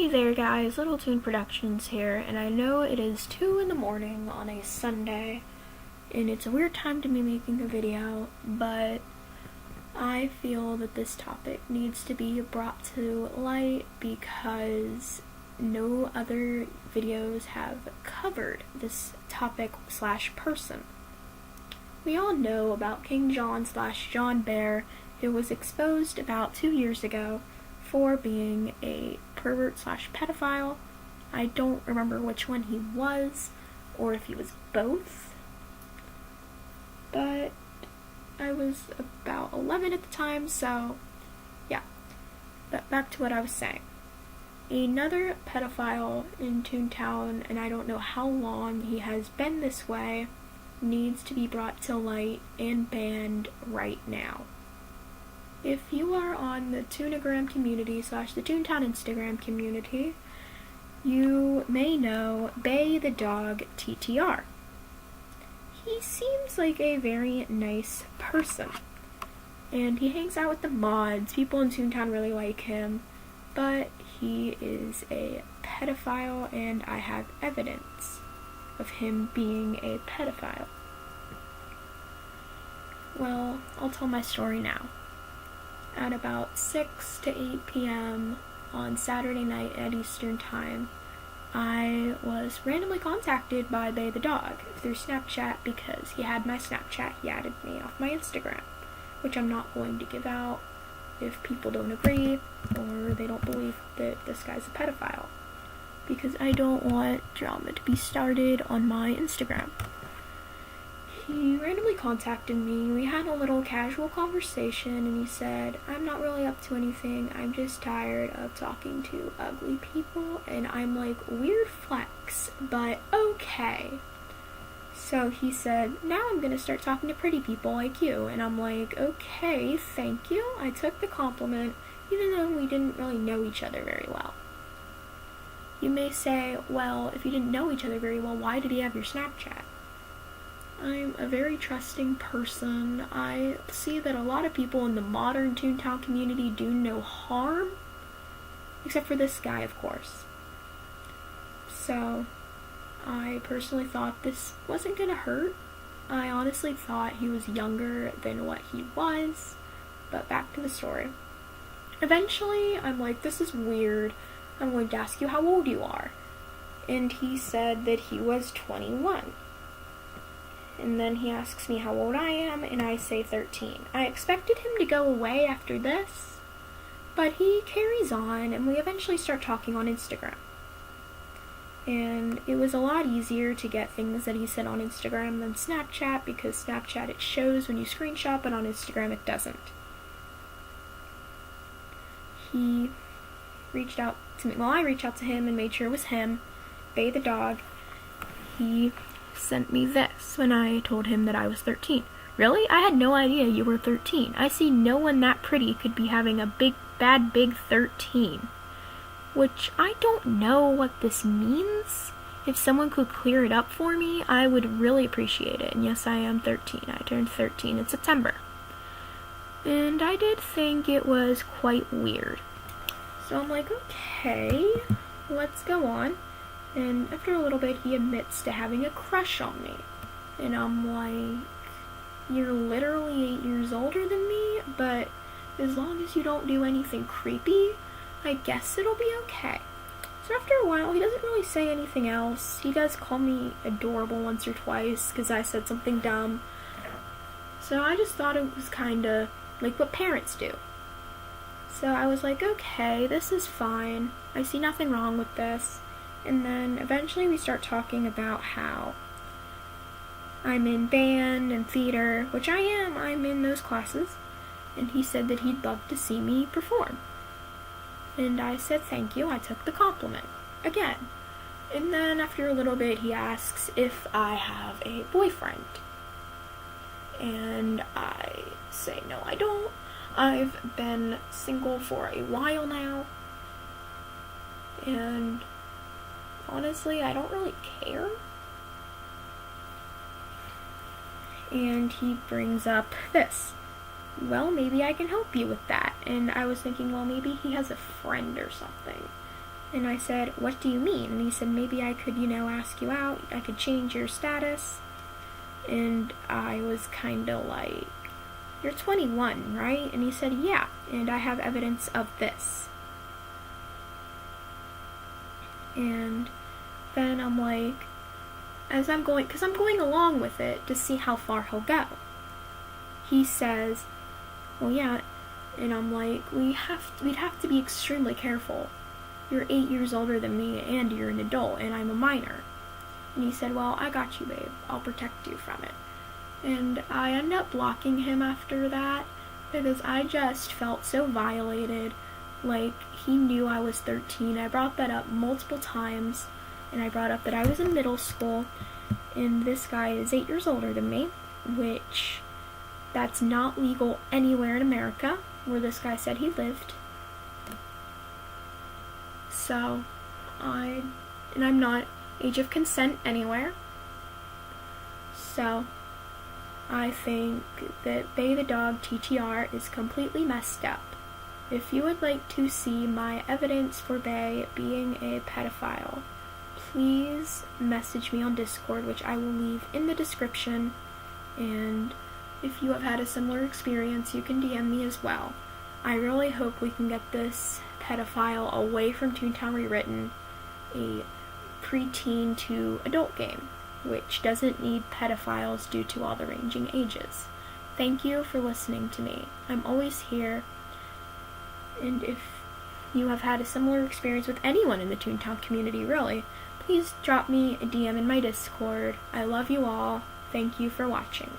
Hey there guys, Little Toon Productions here, and I know it is 2 in the morning on a Sunday, and it's a weird time to be making a video, but I feel that this topic needs to be brought to light because no other videos have covered this topic / person. We all know about King John / John Bear, who was exposed about 2 years ago for being a pervert / pedophile. I don't remember which one he was, or if he was both, but I was about 11 at the time, so yeah. But back to what I was saying. Another pedophile in Toontown, and I don't know how long he has been this way, needs to be brought to light and banned right now. If you are on the Toonagram community / the Toontown Instagram community, you may know Bay the dog TTR. He seems like a very nice person, and he hangs out with the mods. People in Toontown really like him, but he is a pedophile, and I have evidence of him being a pedophile. Well, I'll tell my story now. At about 6 to 8 p.m. on Saturday night at Eastern Time, I was randomly contacted by Bay the dog through Snapchat because he had my Snapchat. He added me off my Instagram, which I'm not going to give out if people don't agree or they don't believe that this guy's a pedophile, because I don't want drama to be started on my Instagram. He randomly contacted me, we had a little casual conversation, and he said, "I'm not really up to anything, I'm just tired of talking to ugly people," and I'm like, weird flex, but okay. So he said, "Now I'm gonna start talking to pretty people like you," and I'm like, okay, thank you. I took the compliment, even though we didn't really know each other very well. You may say, well, if you didn't know each other very well, why did he have your Snapchat? I'm a very trusting person. I see that a lot of people in the modern Toontown community do no harm, except for this guy, of course. So, I personally thought this wasn't gonna hurt. I honestly thought he was younger than what he was, but back to the story. Eventually, I'm like, this is weird. I'm going to ask you how old you are. And he said that he was 21. And then he asks me how old I am, and I say 13. I expected him to go away after this, but he carries on, and we eventually start talking on Instagram. And it was a lot easier to get things that he said on Instagram than Snapchat, because Snapchat, it shows when you screenshot, but on Instagram it doesn't. He reached out to me, well, I reached out to him and made sure it was him, Bay the dog. He sent me this when I told him that I was 13. Really? I had no idea you were 13. I see no one that pretty could be having a big 13. Which I don't know what this means. If someone could clear it up for me, I would really appreciate it. And yes, I am 13. I turned 13 in September. And I did think it was quite weird. So I'm like, okay, let's go on. And after a little bit, he admits to having a crush on me. And I'm like, you're literally 8 years older than me, but as long as you don't do anything creepy, I guess it'll be okay. So after a while, he doesn't really say anything else. He does call me adorable once or twice because I said something dumb. So I just thought it was kind of like what parents do. So I was like, okay, this is fine. I see nothing wrong with this. And then eventually we start talking about how I'm in band and theater, which I am. I'm in those classes. And he said that he'd love to see me perform. And I said thank you. I took the compliment again. And then after a little bit, he asks if I have a boyfriend. And I say no, I don't. I've been single for a while now. And honestly, I don't really care. And he brings up this. Well, maybe I can help you with that. And I was thinking, well, maybe he has a friend or something. And I said, what do you mean? And he said, maybe I could, ask you out. I could change your status. And I was kind of like, you're 21, right? And he said, yeah, and I have evidence of this. And then I'm like, as I'm going, because I'm going along with it to see how far he'll go. He says, well, yeah, and I'm like, we'd have to be extremely careful. You're 8 years older than me, and you're an adult, and I'm a minor. And he said, well, I got you, babe. I'll protect you from it. And I ended up blocking him after that because I just felt so violated. Like, he knew I was 13. I brought that up multiple times, and I brought up that I was in middle school, and this guy is 8 years older than me, which that's not legal anywhere in America where this guy said he lived. So, I'm not age of consent anywhere. So, I think that Bay the Dog TTR is completely messed up. If you would like to see my evidence for Bay being a pedophile, please message me on Discord, which I will leave in the description. And if you have had a similar experience, you can DM me as well. I really hope we can get this pedophile away from Toontown Rewritten, a preteen to adult game, which doesn't need pedophiles due to all the ranging ages. Thank you for listening to me. I'm always here, and if you have had a similar experience with anyone in the Toontown community, really, please drop me a DM in my Discord. I love you all. Thank you for watching.